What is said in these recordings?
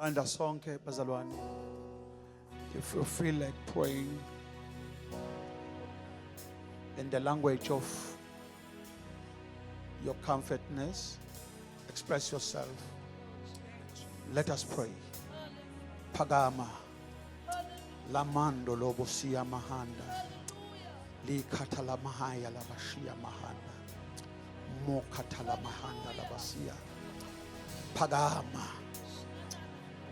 And a song, Bazalwane. If you feel like praying in the language of your comfortness, express yourself. Let us pray. Pagama. Lamando lobosia mahanda. Likatala mahaya labashia mahanda. Mokatala mahanda labasia. Pagama.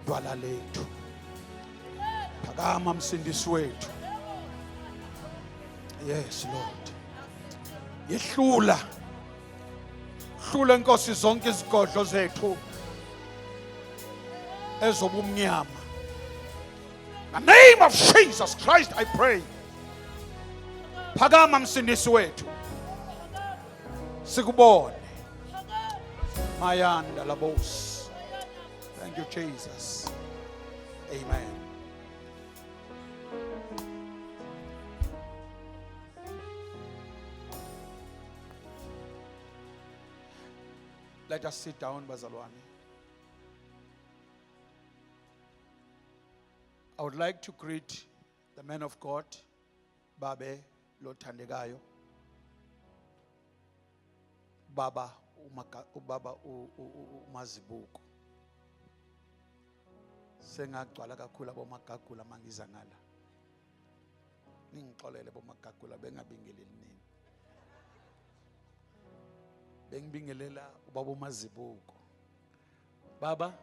Dwala lethu. Pagama msindisi wethu. Yes, Lord. Yehlula. Hlula Nkosi zonke izigodlo zethu ezobumnyama. In the name of Jesus Christ I pray. Phakama msindisi wethu. Sikubone. Mayanda labos. Thank you Jesus. Amen. Let us sit down, bazalwane. I would like to greet the man of God, Babe Lothandegayo. Baba umazibuko. Sengagcwala kakhulu abomagagula mangiza ngala. Ningixolele bomagagula bengabingeleli nini. Bengibingelela ubaba umazibuko. Baba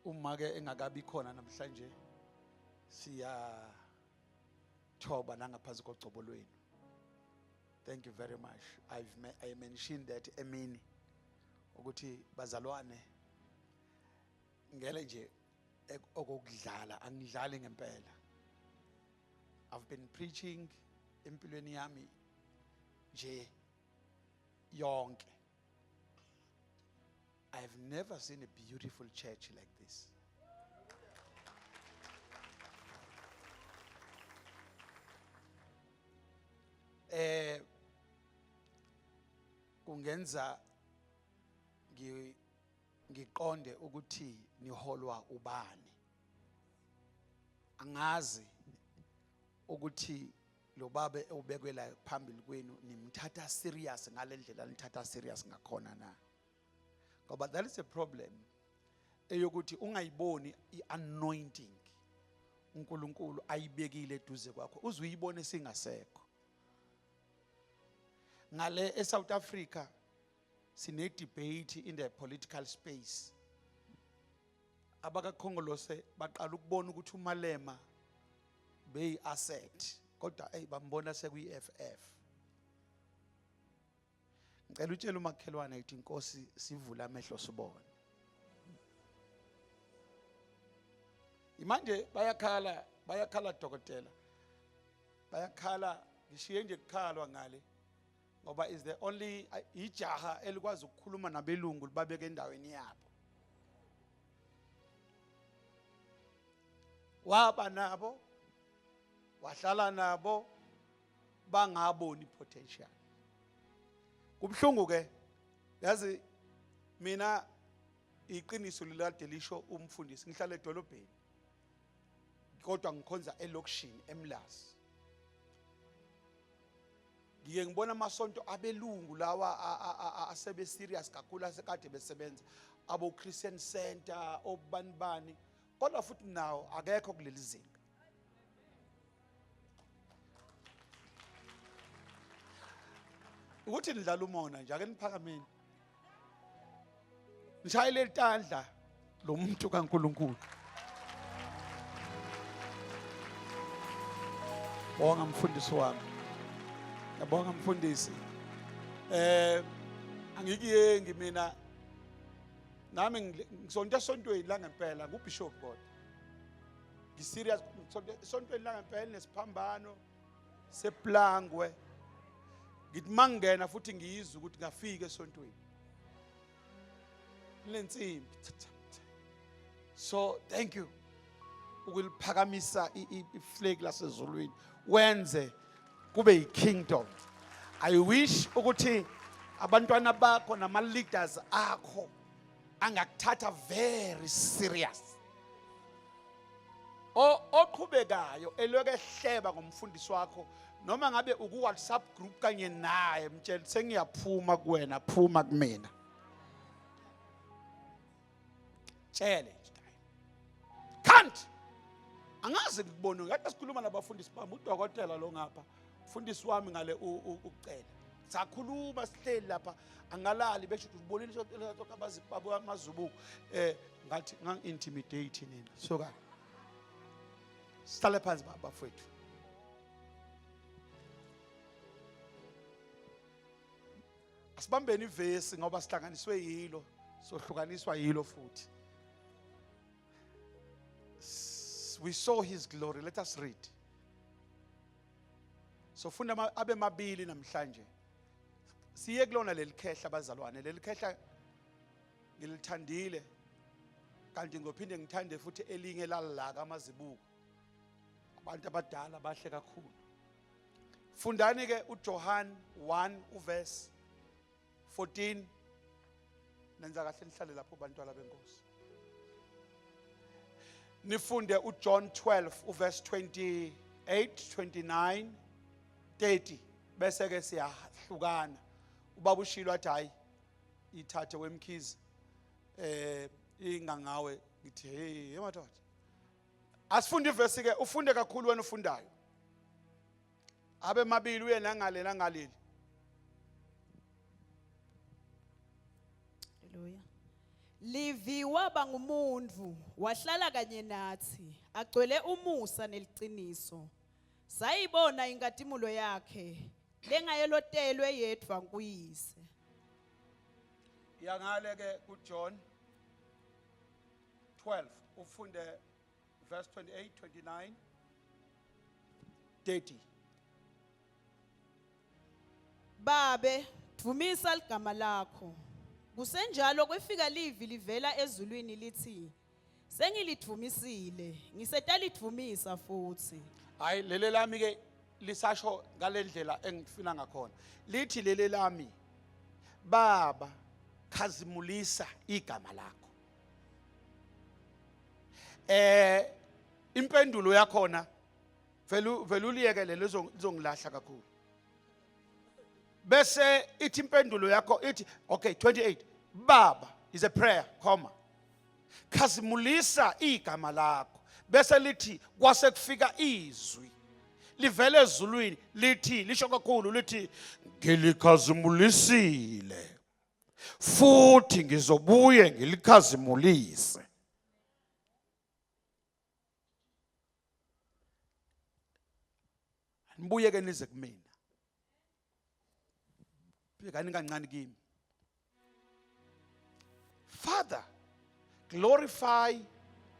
uma ke engakabi khona namhlanje siya thoba nangaphansi kogcobo lwenu. Thank you very much. I mentioned that emini ukuthi bazalwane ngele nje okudlala angidlali ngempela. I've been preaching empilweni yami nje yonke. I've never seen a beautiful church like this. Kungenza ngiqonde ukuthi niholwa ubani. Angazi ukuthi lo baba ubekwela phambili kwenu nimthatha serious ngalendlela nithatha serious ngakhona na. But that is a problem. Eyokuthi ungayiboni ianointing uNkulunkulu ayibekile eduze kwakho uzuyibone singasekho. Ngale eSouth Africa sine debate in the political space. Abakakhongolose baqala ukubona ukuthi uMalema beyi asset kodwa bambona sekuyi FF. Ngicela utshela umakhelwane ethi Nkosi sivula amehlo sibone. Imanje bayakhala dokotela. Bayakhala ngishiye nje kukhalwa ngale. Ngoba is the only ijaha elikwazi ukukhuluma nabelungu libabeke endaweni yabo. Waba nabo wahlala nabo bangaboni potential. Kubhlungu ke yazi mina iqiniso lilade lisho umfundisi ngihlala edolobheni kodwa ngikhonza elokishini eMlazi. Ngike ngibona amasonto abelungu lawa asebe serious kakhulu asekade besebenza abo Christian Center obanibani kodwa futhi nawo akekho kuleli zinga. Ukuthi nidlala umona nje ake niphakameni. Nishayile intandla lo muntu kaNkulunkulu. Bonga mfundisi wami. Yabonga mfundisi. Angikiyengi mina nami ngisonto esontweni la ngempela nguBishop God. Ngiserious esontweni la ngempela nesiphambano seplangwe. Ngithi mangena futhi ngiyizwa ukuthi ngafika esontweni. Lensimbi. So thank you. Ukuphakamisa iflag lasezulwini. Wenze kube ikingdom. I wish ukuthi abantwana bakho nama leaders akho angakuthatha very serious. Oqhubekayo eloke ehleba ngomfundisi wakho noma ngabe uku WhatsApp group kanye naye mtshela sengiyaphuma kuwena phuma kumina. Tshele Angazi ngibone ngathi sikhuluma nabafundisi bami udokotela lo ngapha. Mfundisi wami ngale ucela. Sakhuluma sihleli lapha angalali besho ubonile lokho amazubu ngathi ngang-intimidate nina. So ka sihlale phansi bafowethu. Asibambeni ivesi ngoba sihlanganiswe yilo sohlukaniswa yilo futhi. We saw his glory. Let us read. So funda abe mabili namhlanje. Siye kulona lelikhehla bazalwane. Lelikhehla ngilithandile. Kanti ngophinde ngithande futhi elinye lalaka amazibuko. Abantu abadala bahle kakhulu. Fundani ke uJohn 1 uverse 14. Nenza kahle nihlale lapho bantwana benkosi. Nifunde uJohn 12 uverse 28, 29, 30. Bese ke siyahlukana. Ubaba ushilo athi hayi ithathe weMkhize ingangawe ngithi hey emadoda. Asifunde iverse ke ufunde kakhulu wena ufundayo. Abe mabili uye nangale nangaleli. Haleluya. Liviwa bangumuntu wahlala kanye nathi agcwele umusa neliqiniso. Sayibona inkatimulo yakhe lengayelotelwe yedwa nguyise. Yangale ke kuJohn 12 ufunde verse 28, 29, 30. Babe, dvumisa ligama lakho. Kusenjalo kwefika livi livela ezulwini lithi, sengilidvumisile, ngisetalidvumisa futhi. Hayi lele lami ke lisasho ngalendlela engifuna ngakhona. Lithi lele lami Baba khazimulisa igama lakho. Impendulo yakhona veluliyeke lezongilahla kakhulu. Bese ithi impendulo yakho ithi okay 28 Baba is a prayer comma khazimulisa igama lakho bese lithi kwase kufika izwi livele ezulwini lithi lisho kakhulu lithi ngilikhazimulisile futhi ngizobuye ngilikhazimulise. Nibuye ke nize kumina. Father, glorify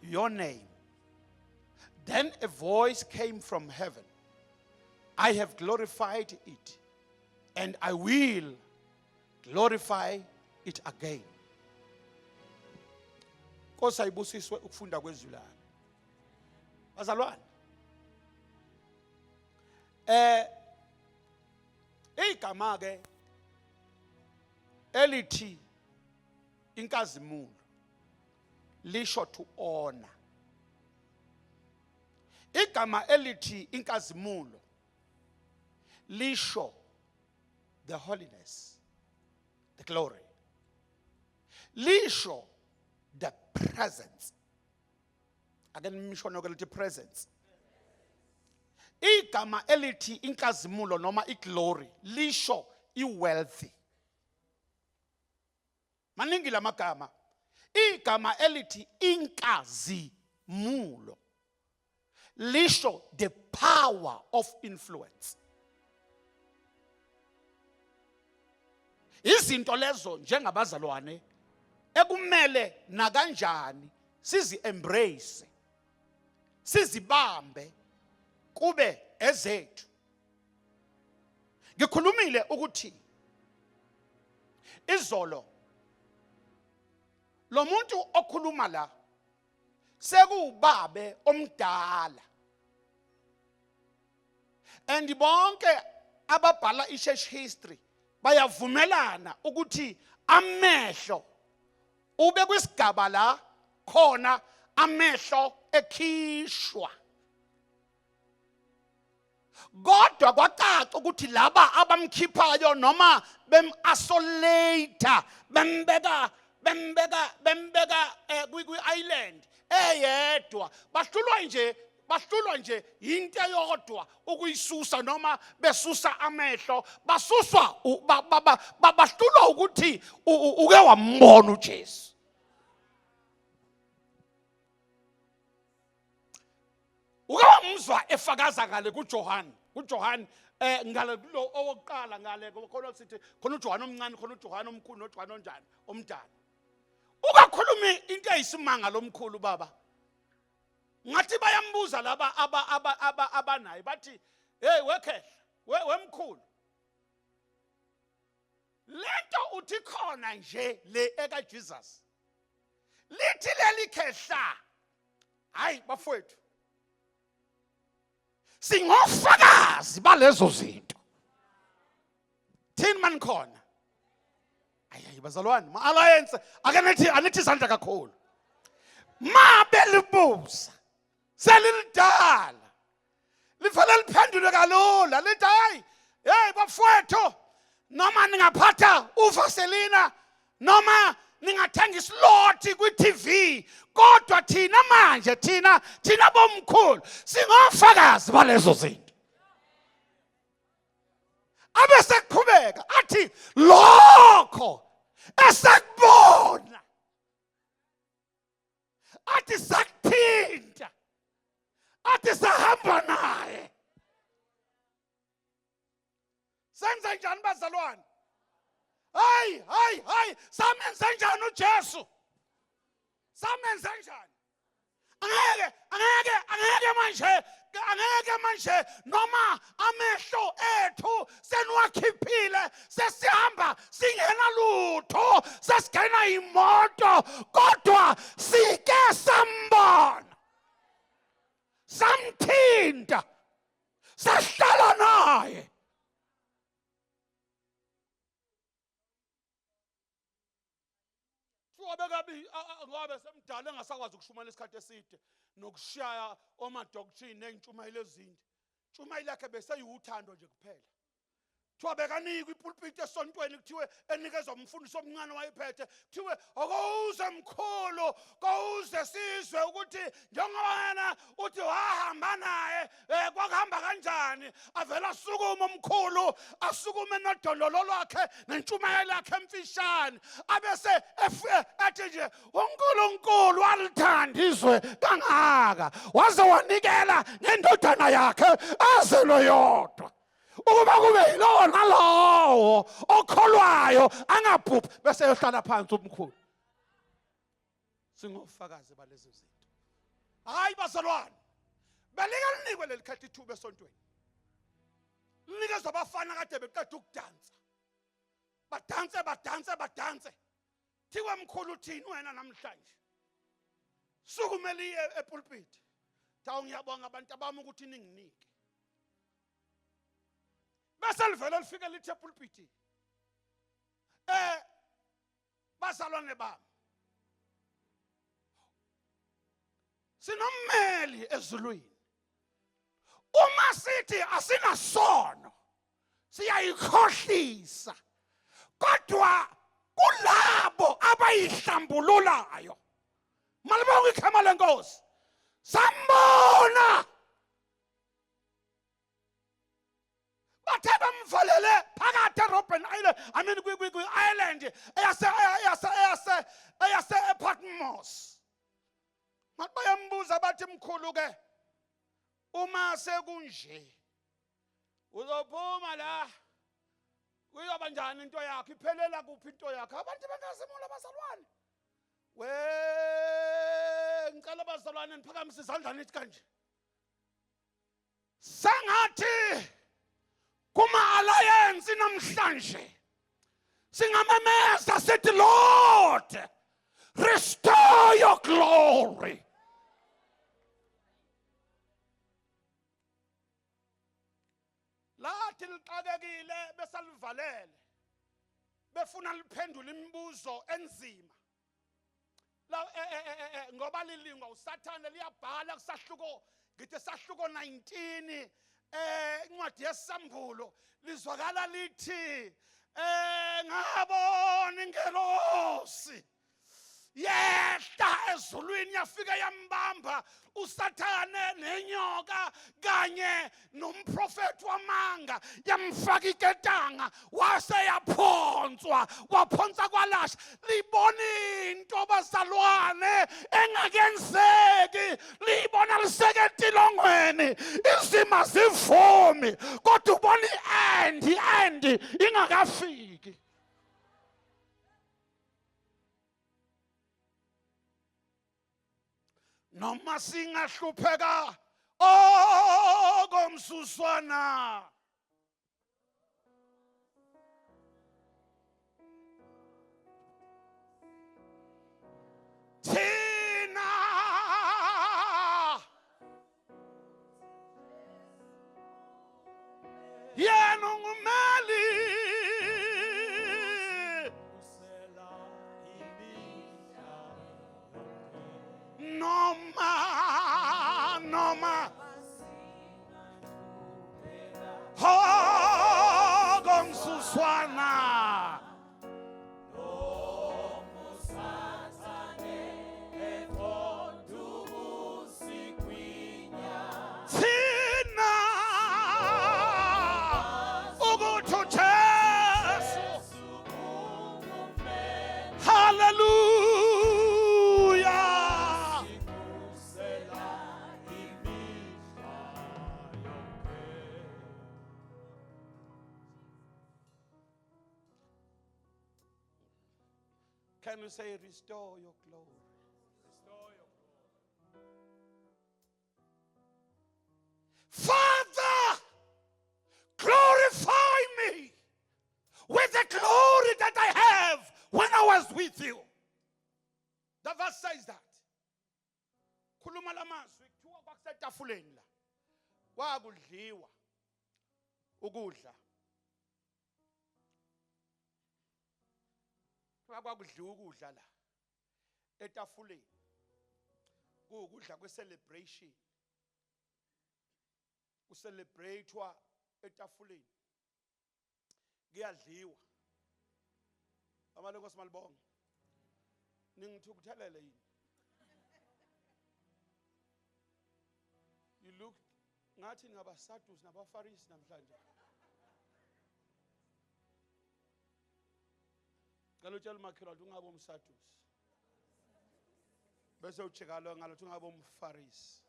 your name. Then a voice came from heaven. I have glorified it, and I will glorify it again. Kosa ibusiswe ukufunda kwezwi lami. Bazalwane. Igama ke elithi inkazimulo lisho to honor. Igama elithi inkazimulo lisho the holiness, the glory. Lisho the presence. Again misho nokuthi presence. Igama elithi inkazimulo noma iglory lisho iwealthy. Maningi la magama. Igama elithi inkazimulo lisho the power of influence. Izinto lezo njengabazalwane ekumele nakanjani sizi embrace, sizibambe kube ezethu. Ngikhulumile ukuthi izolo lo muntu okhuluma la sekubabe omdala, and bonke ababhala i-church history bayavumelana ukuthi amehlo ube kwisigaba la khona amehlo ekhishwa. Kodwa kwacaca ukuthi laba abamkhiphayo noma bem-isolate bembeka kwi-island eyedwa bahlulwa nje bahlulwa nje into eyodwa ukuyisusa noma besusa amehlo basuswa bahlulwa ukuthi uke wambona uJesu. Uke wamuzwa efakaza ngale kuJohane ngale lo owokuqala ngale khona sithi khona uJohane omncane khona uJohane omkhulu noJohane onjani omdala. Ukakhuluma into eyisimanga lomkhulu baba. Ngathi bayambuza laba abanaye bathi hey wekhehla wemkhulu lento uthi khona nje le eka Jesus lithi leli khehla hayi bafowethu singofakazi balezo zinto thini manikhona ayi bazalwane ma alliance ake anithi izandla kakhulu ma belibuza selilidala livele liphendule kalula lithi hayi hey bafowethu noma ningaphatha uvaselina noma ningathenga isloti kwi-TV kodwa thina manje thina bomkhulu singofakazi balezo zinto. Abe sekuqhubeka athi lokho esekubona athi sakuthinta athi sahamba naye. Senze njani bazalwane? Hayi samenze njani uJesu? Samenze njani? Angeke manje noma amehlo ethu seniwakhiphile sesihamba singena lutho sesigena imoto kodwa sike sambona samthinta sahlala naye. Ngoba semdala engasakwazi ukushumela isikhathi eside nokushaya omadoctrine nezintshumayelo ezinde. Intshumayelo yakhe bese yuthando nje kuphela. Kuthiwa bekanikwa ipulpiti esontweni kuthiwe enikezwa umfundisi omncane wayephethe kuthiwe akuze mkhulu kawuze sizwe ukuthi njengoba yena uthi wahamba naye kwakuhamba kanjani avela asukuma umkhulu asukume nodondolo lwakhe nentshumayelo yakhe emfishane abese athi nje uNkulunkulu walithanda izwe kangaka waze wanikela ngendodana yakhe azelwe yodwa ukuba kube yilowo nalowo okholwayo angabhubhi bese yohlala phansi umkhulu. Singofakazi balezi zinto. Hayi bazalwane belika linikwe lelikhathi ithuba esontweni linikezwe abafana kade beqeda ukudansa badanse thiwe mkhulu uthini wena namhlanje sukumele epulpiti thawu ngiyabonga abantu abami ukuthi ninginike bese livele lifike lithi epulpiti bazalwane bami sinommeli ezulwini uma sithi asinasono siyayikhohlisa kodwa kulabo abayihlambululayo malibonga ikhama lenkosi sambona bathe bamvalele phakathi eRobben Island kwi-island eyase Patmos. Mathi bayambuza bathi mkhulu ke uma sekunje uzophuma la kuyoba njani into yakho iphelela kuphi into yakho abantu bengazimula bazalwane ngicela abazalwane niphakamise izandla nithi kanje sengathi kuma alliance namhlanje singamemeza sithi Lord restore your glory. Lathi liqakekile besalivalele befuna liphendule imibuzo enzima la ngoba lilingwa uSathane liyabhala kusahluko ngithi sahluko 19 incwadi yesambulo lizwakala lithi ngabona ingelosi yehla ezulwini yafika yambamba usathane nenyoka kanye nomprofeti wamanga yamfaka iketanga wase yaphonswa waphonsa kwalasha. Libona into bazalwane engakenzeki, libona liseke tilongweni, izima zivumi kodwa ubona i-end ingakafiki. Noma singahlupheka komsuswana, thina yena ungumeli. Noma komsuswana, thina ukuthi uJesu. Hallelujah. Can you say, restore your glory? Restore your glory. Father, glorify me with the glory that I have when I was with you. The verse says that. Khuluma lamazwi kuthiwa kwakusetafuleni la. Kwakudliwa ukudla. Kwakudliwa ukudla la etafuleni. Kukudla kwe-celebration. Kucelebratewa etafuleni. Kuyadliwa. Amaloko simalibonga. Ningithukuthelele yini? You look ngathi ngabasadus nabafarisi namhlanje. Ngalo tshela umakhelwane ungabe umsadus. Bese ucheka lo ngalo ungabe umfarisi.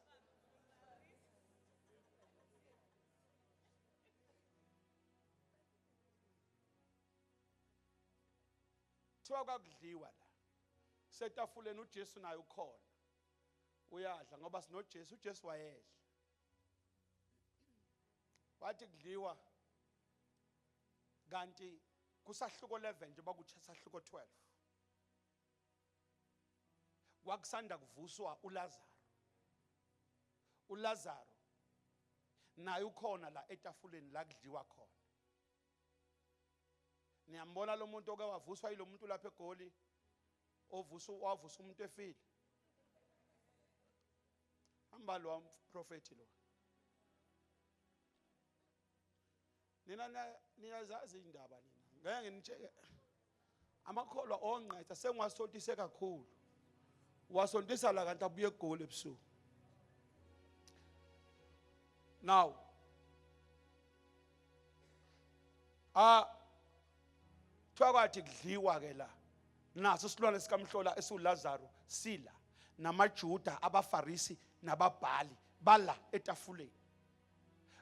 Thiwa kwakudliwa la. Setafuleni uJesu naye ukhona. Uyadla ngoba sinoJesu, uJesu wayedla. Wathi kudliwa kanti kusahluko 11 nje bakuchasahluko 12. Wakusanda kuvuswa uLazaro. uLazaro naye ukhona la etafuleni la kudliwa khona. Niyambona lo muntu oke wavuswa yilo muntu lapha eGoli wavusa umuntu efile. Hamba lo prophet lo. Niyazazi indaba nina. Ngeke nitsheke. Amakholwa onqetha sengiwasontise kakhulu. Wasontisa la kanti abuye eGoli ebusuku. Now kwathi kudliwa ke la naso isilwane sikamhlola esiuLazaro sila namaJuda abaFarisi nababhali bala etafuleni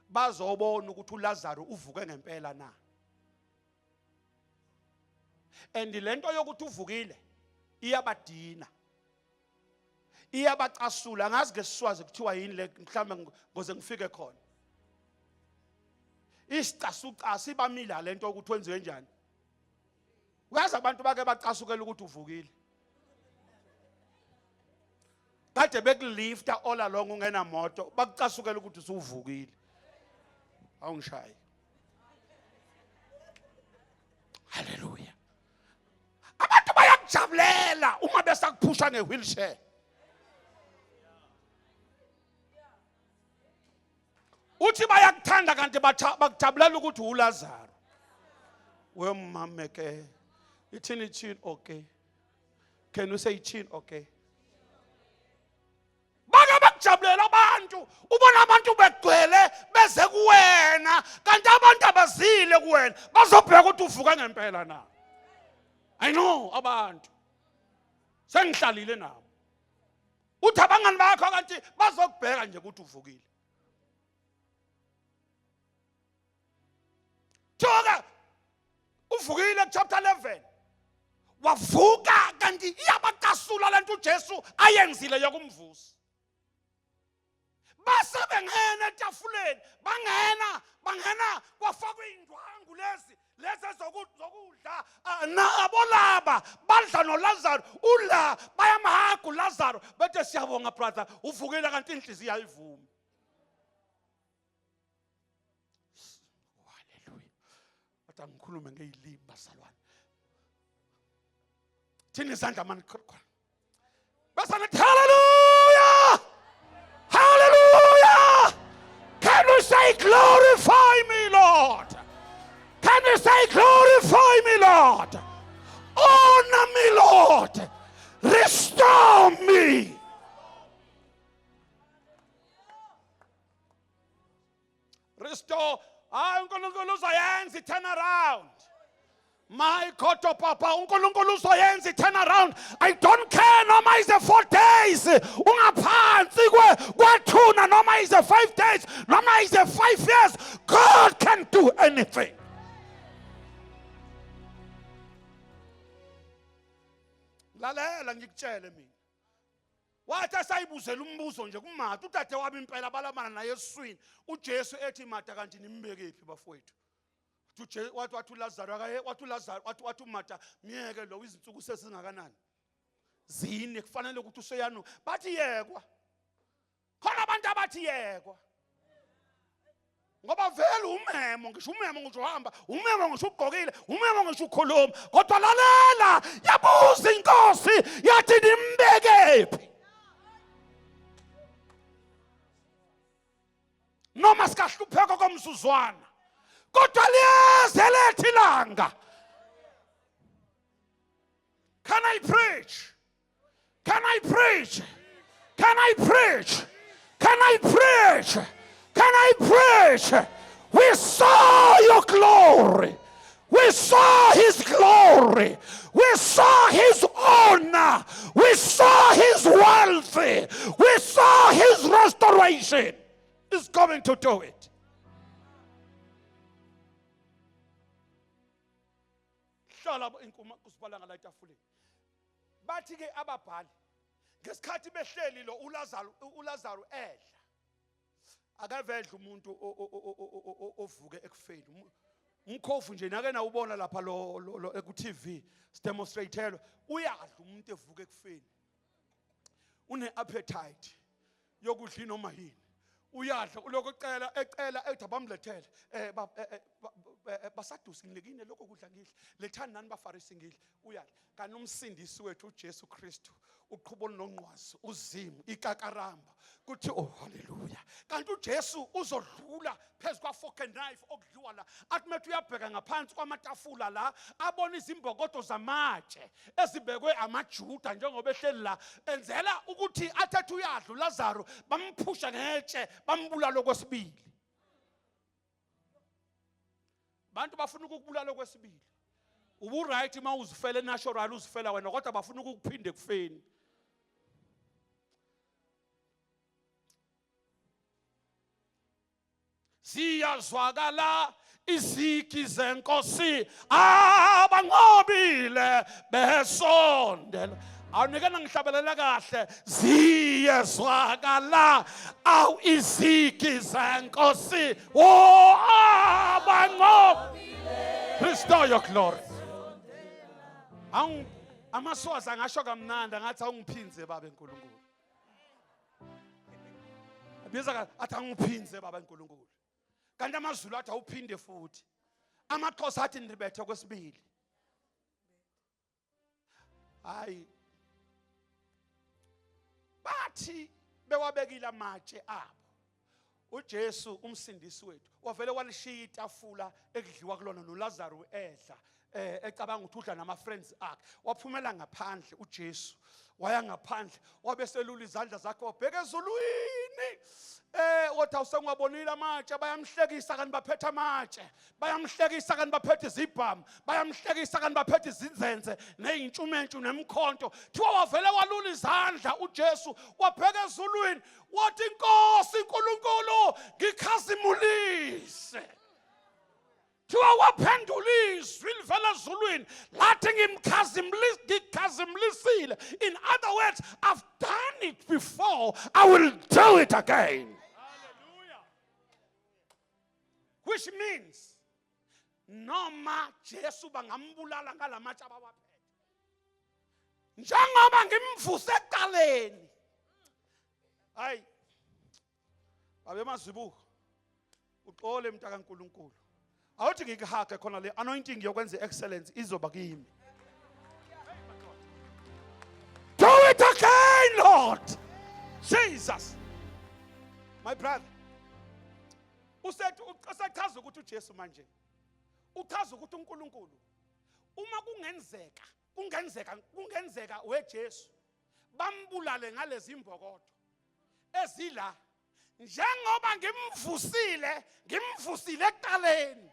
bazobona ukuthi uLazaro uvuke ngempela na. And lento yokuthi uvukile iyabadina iyabacasula ngazi ngesiswazi kuthiwa yini le mhlambe ngoze ngifike khona. Isicasuca sibamila lento ukuthi wenziwe njani. Uyazi abantu bake bacasukela ukuthi uvukile. Kade bekulifta all along ungena moto bakucasukela ukuthi usuvukile. Awungishayi. Hallelujah. Abantu bayakujabulela uma besakuphusha ngewheelchair. Uthi bayakuthanda kanti bakujabulela ukuthi uLazaro. Wemameke. Ithini chin okay. Can you say chin okay? ubona abantu begcwele beze kuwena kanti abantu abazile kuwena bazobheka ukuthi uvuka ngempela na. I know abantu sengihlalile nabo uthi abangani bakho kanti bazokubheka nje ukuthi uvukile. Thoka uvukile chapter 11 wavuka kanti iyabacasula lento uJesu ayenzile yokumvusa. Base bengena etafuleni bangena kwafakwa indwangu lezi ezokudla nabo laba badla noLazaro ula bayamhaga uLazaro bethe siyabonga brother uvukile kanti inhliziyo ayivumi. Hallelujah. Bathi ngikhulume ngezilimi basalwane. Thini izandla mani khona. Bese ngithi hallelujah. Hallelujah. Can we say glorify me Lord? Can we say glorify me Lord? Honor me Lord. Restore me. Restore. uNkulunkulu uzoyenza turn around. My God, Papa, uNkulunkulu uzoyenza turn around. I don't care noma is 4 days. Ungaphansi kwathuna noma is 5 days, noma is 5 years. God can do anything. Lalela ngikutshele mina. Wathi asayibuzela umbuzo nje kuMatha utate wami impela balamana naye eswini. uJesu ethi Matha kanti nimbekephi bafowethu? Wathi uLazaro wathi uMatha miyeke lo izinsuku sesingakanani? 4 kufanele ukuthi useyanu. Bathi yekwa. Khona abantu abathi yekwa. Ngoba vele umemo ngisho uhamba, umemo ngisho ugqokile, umemo ngisho ukhuluma. Kodwa lalela yabuza inkosi yathi nimbekephi? Noma sikahlupheka komzuzwana. Kodwa liyeze lethi ilanga. Can I preach? Can I preach? Can I preach? Can I preach? Can I preach? We saw your glory. We saw his glory. We saw his honor. We saw his wealth. We saw his restoration. He's going to do it. Hlala inkuma kusibala la etafuleni. Bathi ke ababhali ngesikhathi behleli lo uLazaro edla. Akavedla umuntu ovuke ekufeni. Umkhofu nje nake na ubona lapha lo eku TV demonstrateelwe uyadla umuntu evuke ekufeni. Une appetite yokudla noma yini. Uyadla uloko ecela ethi bamlethele basadusi ngilekine lokho kudla ngidla lethani nani bafarisi ngidla uyadla kanti umsindisi wethu uJesu Kristu uqhubo olunongqwazi uzimu ikakaramba kuthi oh haleluya kanti uJesu uzodlula phezukwa fork and knife okudliwa la athi methu uyabheka ngaphansi kwamatafula la abona izimbokodo zamatshe ezibekwe amaJuda njengoba ehleli la enzela ukuthi athathe uyadla uLazaro bamphusha ngetshe bambulala okwesibili. Bantu bafuna ukukubulala okwesibili. Ubu right ma uzifela natural uzifela wena kodwa bafuna ukukuphinde kufeni. Siyazwakala izigi zenkosi abanqobile besondela. Awunikena ngihlabelela kahle ziyezwakala awu izigi zenkosi abanqobile. Restore your glory. Amaswazi angasho kamnandi ngathi awungiphinze baba eNkulunkulu. Abiza athi angiphinze baba eNkulunkulu. Kanti amaZulu athi awuphinde futhi. AmaXhosa athi ndibethe kwesibili. Hayi bathi bewabekile amatshe abo. uJesu umsindisi wethu wavele walishiya itafula ekudliwa kulona noLazaro edla ecabanga ukuthi udla nama friends akhe waphumela ngaphandle uJesu waya ngaphandle wabeselula izandla zakhe wabheka ezulwini wathi awusengwabonile amatshe bayamhlekisa kanti baphethe amatshe bayamhlekisa kanti baphethe izibhamu bayamhlekisa kanti baphethe izinzenze neyintshumentshu nemkhonto thiwa wavele walula izandla uJesu wabheka ezulwini wathi Nkosi uNkulunkulu ngikhazimulise thiwa waphendula izwi livela ezulwini lathi ngimkhazimlisile. In other words, I've done it before, I will do it again. Hallelujah. Which means noma Jesu bangambulala ngalamatshe abawaphethe njengoba ngimvuse ekuqaleni. Hayi babe mazibuko uxole mntaka kaNkulunkulu awuthi ngikuhage khona le anointing yokwenza excellence izoba kimi. Do it again, Lord Jesus. My brother, usechaza ukuthi uJesu manje uchaza ukuthi uNkulunkulu uma kungenzeka weJesu bambulale ngalezi imbokodo ezila njengoba ngimvusile ekuqaleni.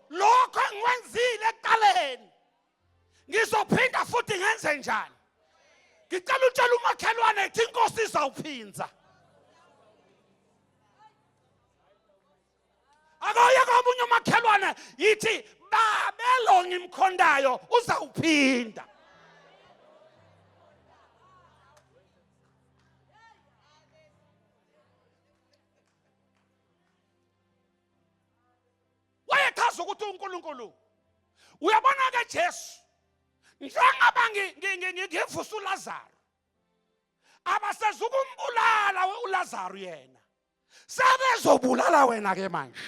Lokho engiwenzile ekuqaleni ngizophinda futhi ngenze njani? Ngicela utshela umakhelwane ethi Inkosi izawuphinza. Akoye komunye umakhelwane yithi babelo ngimkhondayo uzawuphinda. Wayechaza ukuthi uNkulunkulu uyabona ke Jesu njengoba ngivusa uLazaro abasezukumbulala uLazaro yena sebezobulala wena ke manje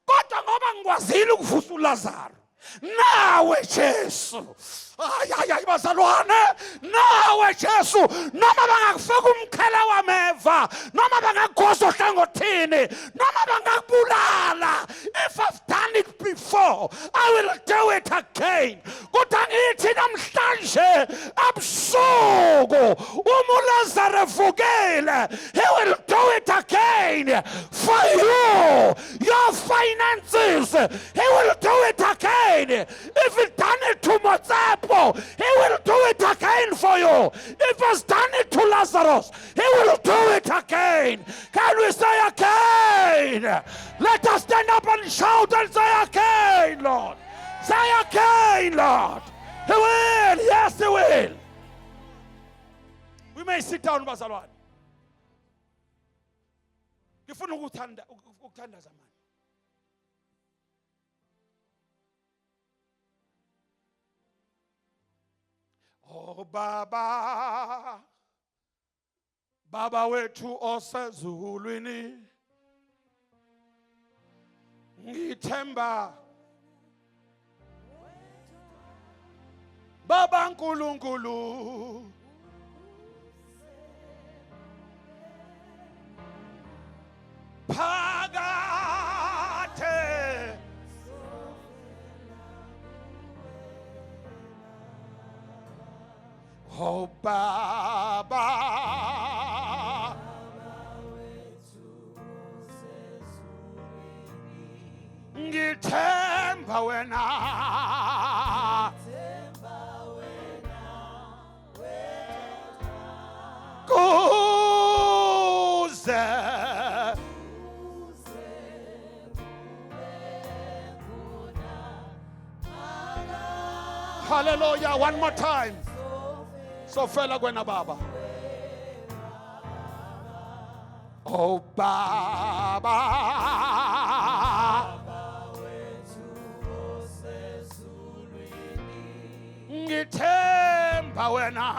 kodwa ngoba ngikwazile ukuvusa uLazaro nawe Jesu ay bazalwane nawe Jesu noma bangakufaka umkhala wameva noma bangagoza ohlangothini noma bangakubulala if I've done it before I will do it again. Kodwa ngithi namhlanje abusuku uLazaro evukile he will do it again for you, your finances he will do it again. If he's done it to Motsepo, he will do it again for you. If he's done it to Lazarus, he will do it again. Can we say again? Let us stand up and shout and say again, Lord. Say again, Lord. He will. Yes, he will. We may sit down, bazalwane. Ngifuna ukuthandaza manje. Oh Baba, Baba wethu osezulwini, ngithemba Baba Nkulunkulu phakathe oh Baba ngithemba wena kuze hallelujah. One more time. So fella kwena Baba. Oh Baba, ngithemba wena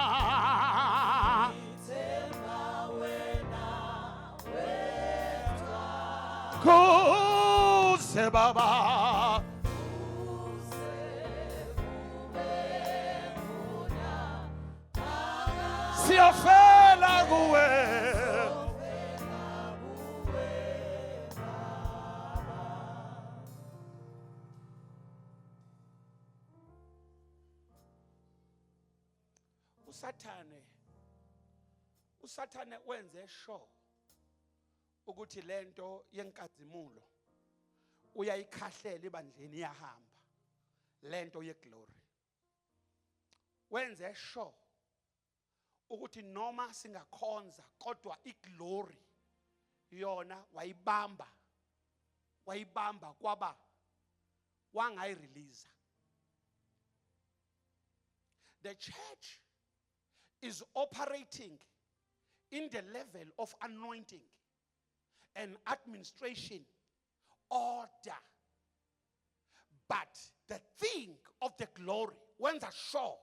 kuze Baba siyafela kuwe usathane wenze sure ukuthi lento yenkazimulo uyayikhahlela ebandleni iyahamba, lento yeglory. Wenze sure ukuthi noma singakhonza kodwa iglory yona wayibamba kwaba wangayirelease. The church is operating in the level of anointing and administration order, but the thing of the glory, when they're sure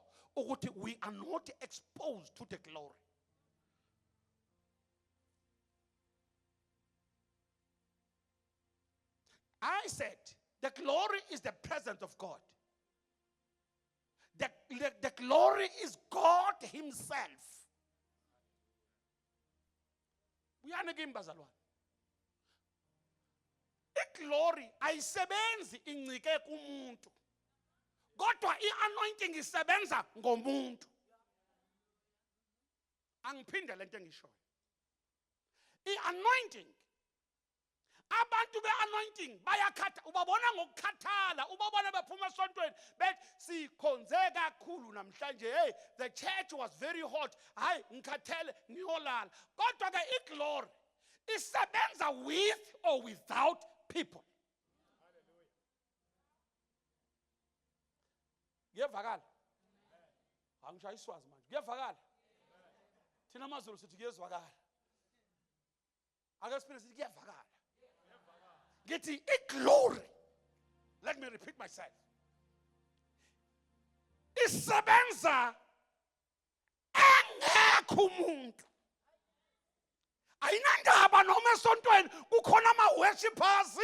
we are not exposed to the glory. I said the glory is the presence of God. The glory is God himself. Uyanikim bazalwane. Iglory ayisebenzi incike kumuntu. Kodwa i-anointing isebenza ngomuntu. Angiphinde lento engishoyo. I-anointing, abantu be-anointing bayakhatha, ubabona ngokukhathala, ubabona bephuma esontweni bethi sikhonze kakhulu namhlanje. Hey, the church was very hot. Hayi ngikhathele ngiyolala. Kodwa ke iglory isebenza with or without people. Kuyevakala? Angishaya iswazi manje. Kuyevakala? Thina amaZulu sithi kuyezwakala. Ake siphinde sithi kuyevakala. Ngithi iglory. Let me repeat myself. Isebenza engekho umuntu. Ayinandaba noma esontweni kukhona ama-worshipers,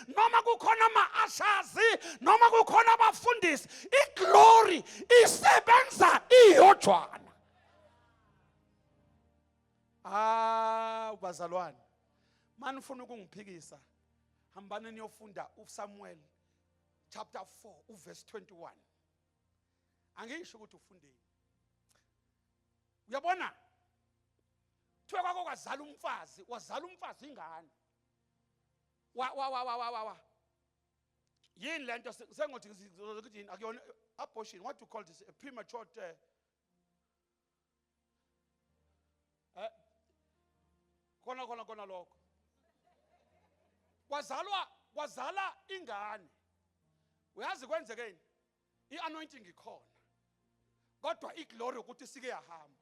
noma kukhona ama-ushers, noma kukhona abafundisi. Iglory isebenza iyodwana. Bazalwane, manifuna ukungiphikisa, hambani niyofunda uSamuel chapter 4 verse 21. Angisho ukuthi ufundeni. Uyabona? Kuthiwa kwako wazala umfazi ingane. Yini lento sengothi ukuthi akuyona abortion, what do you call this? A premature kona lokho. Wazala ingane. Uyazi kwenzekeni? I-anointing ikhona. Kodwa iglory ukuthi sike yahamba.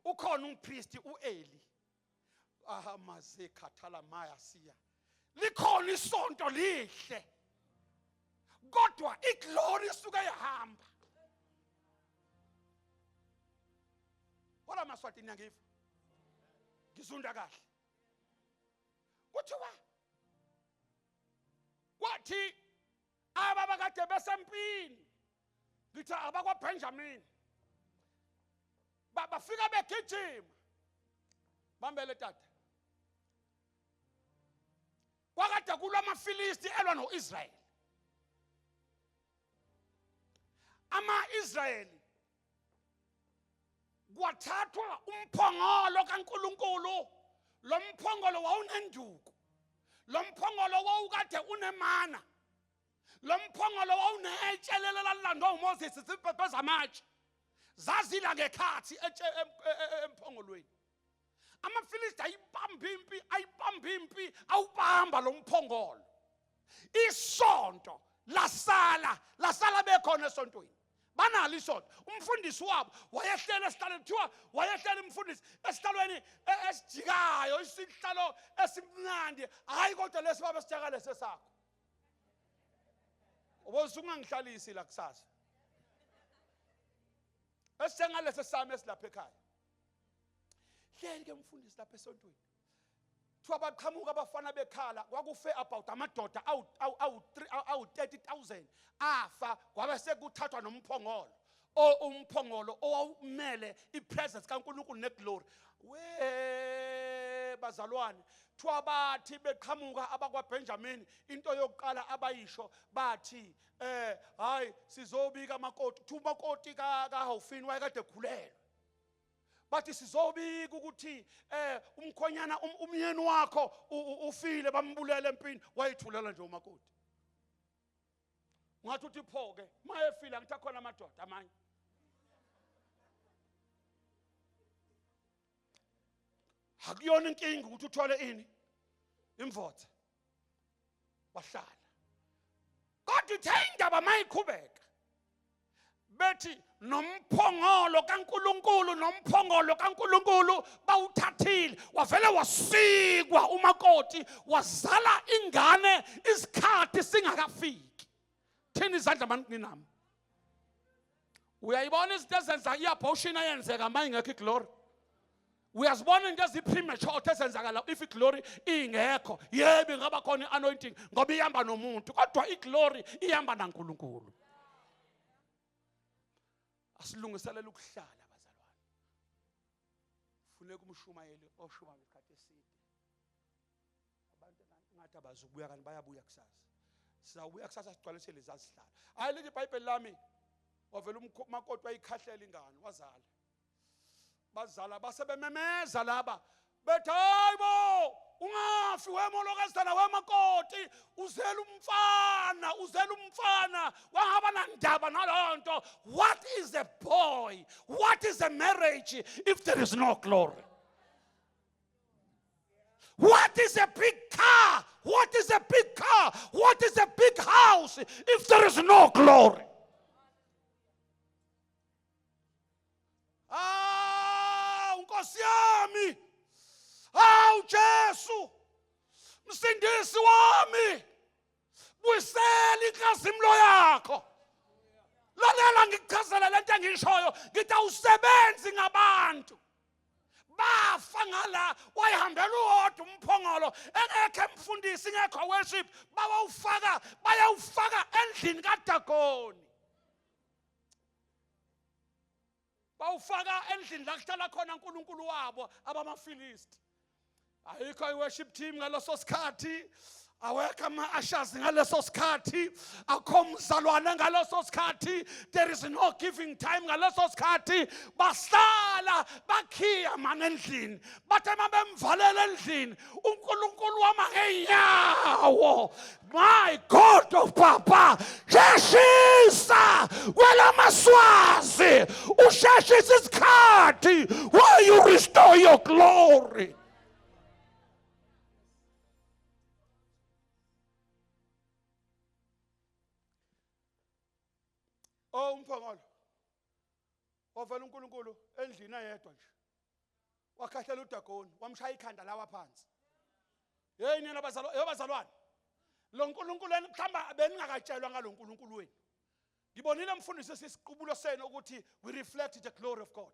Ukhona umpriest uEli. Maze khathala maya siya. Likhona isonto lihle. Kodwa iglory isuke yahamba. Wala maswati nyangifu. Ngizunda kahle. Kuthiwa kwathi ababakade besempini, ngithi abakwa Benjamin bafika begijima bambele tata. Kwakade kulamaFilisti elwa noIsrael. Ama-Israyeli kwathathwa umphongolo kaNkulunkulu. Lo mphongolo wawunenduku. Lo mphongolo wawukade unemana. Lo mphongolo wawunetshelela lalandwa uMoses izibhebhe zamatshe. Zazila ngekhathi emphongolweni. AmaFilisti ayibamba impi awubamba lo mphongolo. Isonto lasala bekhona esontweni. Banalo isonto. Umfundisi wabo wayehlela esihlalweni, kuthiwa wayehlela umfundisi esihlalweni esijikayo, isihlalo esimnandi. Hayi kodwa lesi babe sijaka lesesakho. Ubosungangihlalisi la kusasa. Esengalese sami esilapha ekhaya. Hleli ke umfundisi lapha esontweni. Kuthiwa baqhamuka abafana bekhala, kwakufe about amadoda awu 30,000 afa, kwabe sekuthathwa nomphongolo. Umphongolo owawumele ipresence kaNkulunkulu neglory. Bazalwane, Twabathi beqhamuka abakwaBenjamin into yokuqala abayisho bathi hayi sizobika amakoti umakoti kaHofini wayekade ekhulelwe. Bathi sizobika ukuthi umkhonyana umyeni wakho ufile bambulele empini wayithulela nje umakoti. Ngathi uthi pho ke mayefila ngithi akhona amadoda amanye. Akuyona inkinga ukuthi uthole ini imvothe bahlala. Kodwa ithe indaba mayiqhubeka bethi nomphongolo kaNkulunkulu bawuthathile wavele wasikwa umakoti wazala ingane isikhathi singakafiki. Thini izandla maninami. Uyayibona izinto ezenza i-abortion ayenzeka manje ngekho iglory. Uyazibona into ezipremature ezenzakala if iglory ingekho. Yebo ngaba khona anointing ngoba ihamba nomuntu kodwa iglory ihamba naNkulunkulu. Asilungiselela ukuhlala bazalwane. Funeka umshumayeli oshuma isikhathi eside. Abantu ngathi abazubuya kanti bayabuya kusasa. Sizawubuya kusasa sigcwalise lezi azihlala. Hayi lithi iBhayibheli lami wavela umakoti wayikhahlela ingane wazala. Bazala basebememeza laba bethi hayibo ungafi wemolokazana wemakoti uzela umfana wangaba nandaba nalonto. What is a boy? What is a marriage if there is no glory? What is a big car? What is a big car? What is a big house if there is no glory? Nkosi yami, Jesu, msindisi wami, buyisela inkazimulo yakho. Lalela ngikuchazela lento engishoyo, ngithi awusebenzi ngabantu. Bafa ngala wayihambela uwodwa umphongolo engekho emfundisi ngekho worship bayawufaka endlini kaDagoni. Bawufaka endlini la kuhlala khona uNkulunkulu wabo abamaFilisti. Ayikho iworship team ngaleso sikhathi, awekho ama-ushers ngaleso sikhathi, akho mzalwane ngaleso sikhathi, there is no giving time ngaleso sikhathi. Bahlala bakhiya manje endlini, bathi mabemvalela endlini uNkulunkulu wama ngeenyawo. My God of Papa, sheshisa kwelamaswazi, usheshisa isikhathi where you restore your glory. Umphongolo wavela uNkulunkulu endlini ayedwa nje wakhahlela uDagoni wamshaya ikhanda lawa phansi. Hey nina bazalwane, lo nkulunkulu mhlamba beningakatshelwa ngalonkulunkulu wenu. Ngibonile mfundisi sisiqubulo senu ukuthi we reflect the glory of God.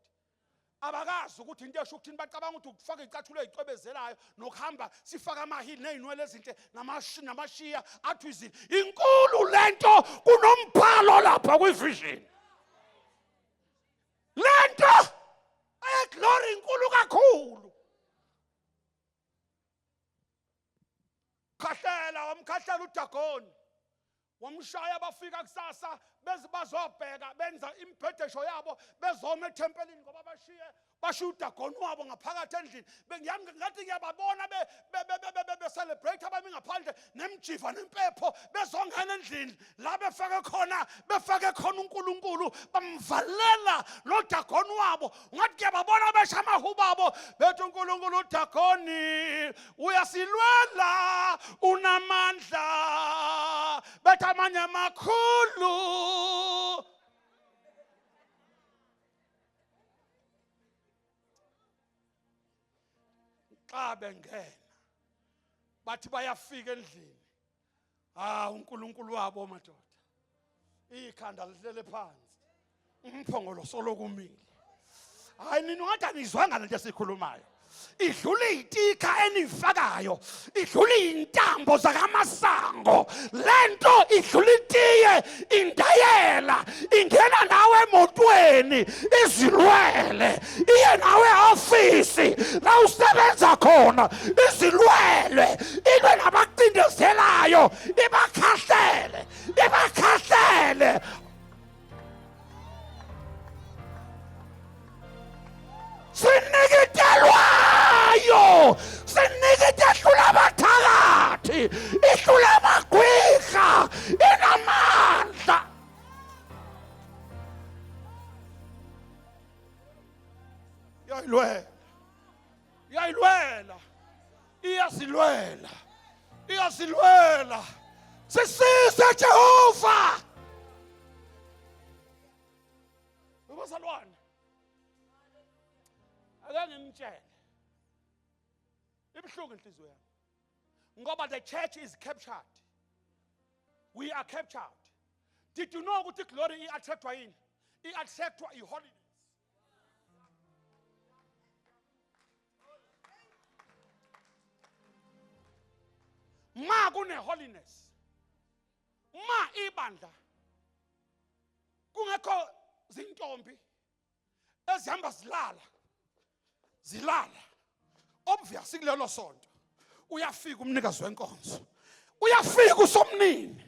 Abakazi ukuthi into esho ukuthini bacabanga ukuthi ukufaka icathulo ezicwebezelayo nokuhamba sifaka amahili nezinwele ezinhle namashiya athi izini. Inkulu lento kunombhalo lapha kwivision. Lento glory inkulu kakhulu. Wamkhahlela uDagoni. Wamshaya bafika kusasa bezibazobheka benza impedesho yabo bezoma eTempelini ngoba bashiya uDagoni wabo ngaphakathi endlini. Bengiyami ngathi ngiyababona be celebrate abami ngaphandle nemjiva nempepho bezongena endlini la befake khona uNkulunkulu bamvalela lo Dagoni wabo. Ngathi ngiyababona besha amahubo abo bethi uNkulunkulu uDagoni uyasilwela unamandla betamanye makhulu. Xa bengena bathi bayafika endlini, uNkulunkulu wabo madoda ikhanda lihlele phansi, umphongolo solokumile. Hayi nina ngathi anizwanga lento esikhulumayo. Idlule itika enifakayo, idlule intambo zakamasango, lento idlule itiye indayela ingena nawe emotweni. ezikolweni izilwele iye nawe ofisi la usebenza khona izilwele ibe nabacindezelayo ibakhahlele sinikitelwayo sinikitehlula abathakathi ihlula amagwirha inamandla yayilwela iyazilwela sisize Jehova bazalwane ake ngimtshele ibhlungu inhliziyo yami ngoba the church is captured, we are captured. Did you know ukuthi glory i-attractwa yini? I-attractwa i-holiness. Ma kune-holiness, ma ibandla kungekho zintombi ezihamba zilala obvious kulelo sonto uyafika umnikazi wenkonzo uyafika usomnini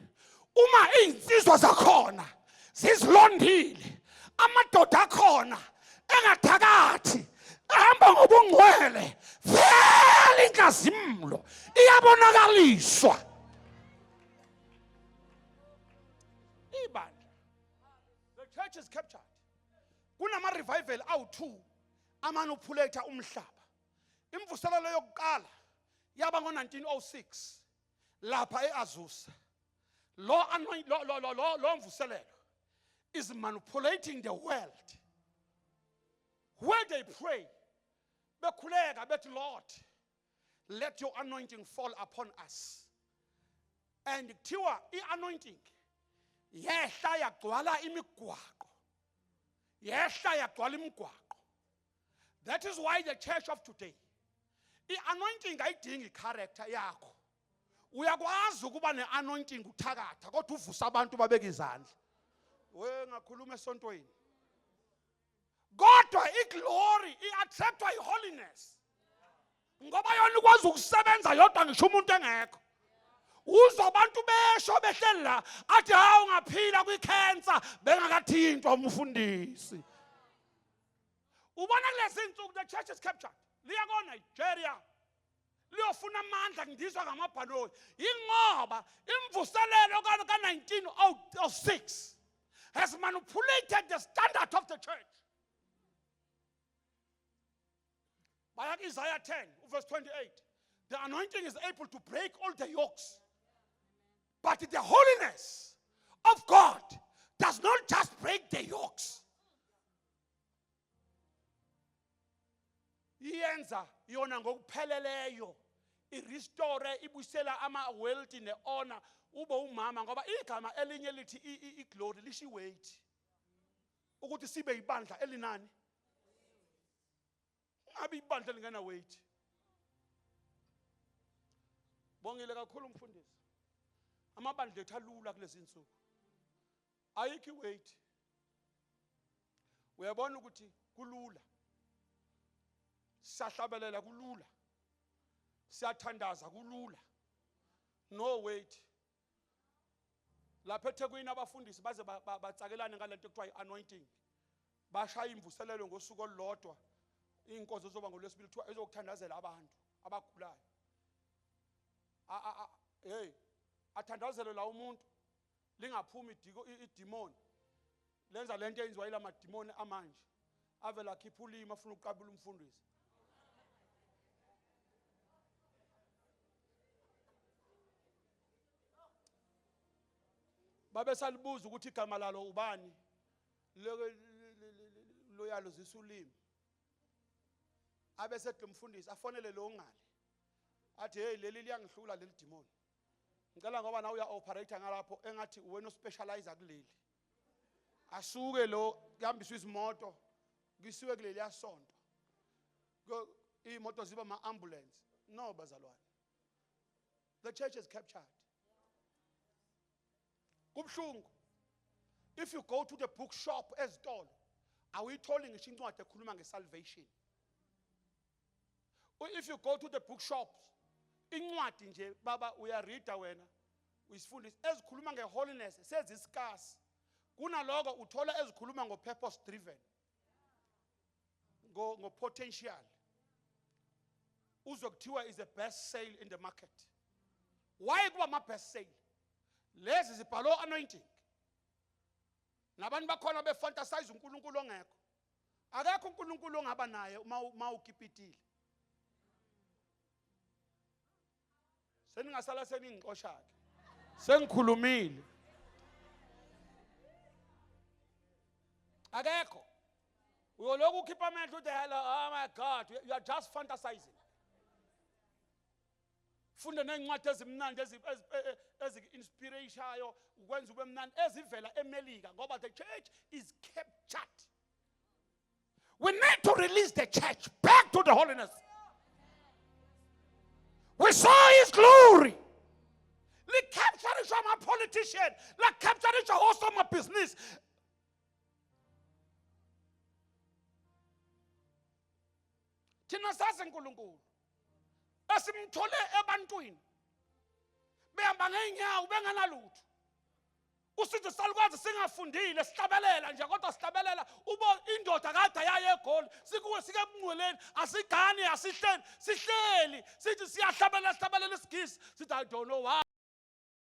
uma izinsizwa zakhona zizilondile amadoda akhona engathakathi ahamba ngobungcwele vele inkazimulo iyabonakaliswa ibandla. The church is captured. Kunama revival awu2 amanipulator umhlaba. Imvuselelo yokuqala yaba ngo1906 lapha eAzusa. Lo mvuselelo is manipulating the world. Where they pray, bekhuleka bethi Lord, let your anointing fall upon us. And kuthiwa i-anointing yehla yagcwala imigwaqo. That is why the church of today, i-anointing ayidingi character yakho. Uyakwazi ukuba ne-anointing uthakatha kodwa uvusa abantu babeka izandla. Ngakhuluma esontweni. Kodwa iglory i-attractwa i-holiness. Ngoba yona ukwazi ukusebenza yodwa ngisho umuntu engekho. Uzo abantu besho behlela athi hawu ngaphila kwi-cancer bengakathintwa umfundisi. Ubona kulezi insuku the church is captured. Liya ko Nigeria. Liyofuna amandla ngidizwa ngamabhanoyi. Ingoba imvuselelo ka1906 has manipulated the standard of the church. By Isaiah 10, verse 28, the anointing is able to break all the yokes. But the holiness of God does not just break the yokes. Iyenza yona ngokupheleleyo irestore ibusela ama-wealth ne-honor ube umama ngoba igama elinye lithi iglory lishi weight ukuthi sibe ibandla elinani ngabe ibandla lingena weight. Bongile kakhulu umfundisi. Amabandla ethu alula kulezi insuku. Ayikho weight. Uyabona ukuthi kulula. Siyahlabelela kulula. Siyathandaza kulula. No weight. Lapha eThekwini abafundisi baze batsakelane ngalento ekuthiwa i-anointing. Bashaya imvuselelo ngosuku olulodwa. Inkonzo zoba ngolwesibili kuthiwa ezokuthandazela abantu abagulayo. Hey, athandazele la umuntu lingaphumi idemon. Lenza lento eyenziwa yila mademon amanje. Avela khipha ulimi afuna ukuqabula umfundisi. Babe salibuza ukuthi igama lalo ubani. Lo yalo zisulimi. Abesethi umfundisi afonele lo ngale. Athi hey leli liyangihlula leli demon. Ngicela ngoba na uya operator ngalapho engathi wena uspecialize kuleli. Asuke lo kuhambiswa izimoto kisiwe kuleli yasonto. Imoto ziba ma-ambulance. No bazalwane. The church is captured. Kubhlungu. If you go to the bookshop ezitolo awuyitholi ngisho incwadi ekhuluma ngesalvation. If you go to the bookshops, incwadi nje baba uyareada wena uyisifundisa ezikhuluma ngeholiness seziscarce. Kunaloko uthola ezikhuluma ngo-purpose driven, ngo-potential. Uzwe kuthiwa is a best sale in the market. Why kuba ama-best sale? Lezi zibhalo anointing. Nabantu bakhona befantasize uNkulunkulu ongekho. Akekho uNkulunkulu ongaba naye uma ukipitile. Seningasala seningixoshake. Sengikhulumile. Akekho. Uyoloku ukhipha amehlo uthi oh my God, you are just fantasizing. Funda nezincwadi ezimnandi ezi-inspirationayo ukwenza ube mnandi ezivela eMelika ngoba the church is captured. We need to release the church back to the holiness. We saw his glory. Le capture from a politician, le capture from also my business. Thina sazi uNkulunkulu esimthole ebantwini behamba ngeenyawo benganalutho. Usithi salukwazi singafundile sihlabelela nje kodwa sihlabelela ubo indoda kade yaye eGoli sikuwe sike ebungcweleni asigani asihleli sihleli sithi siyahlabelela isigisi sithi I don't know why.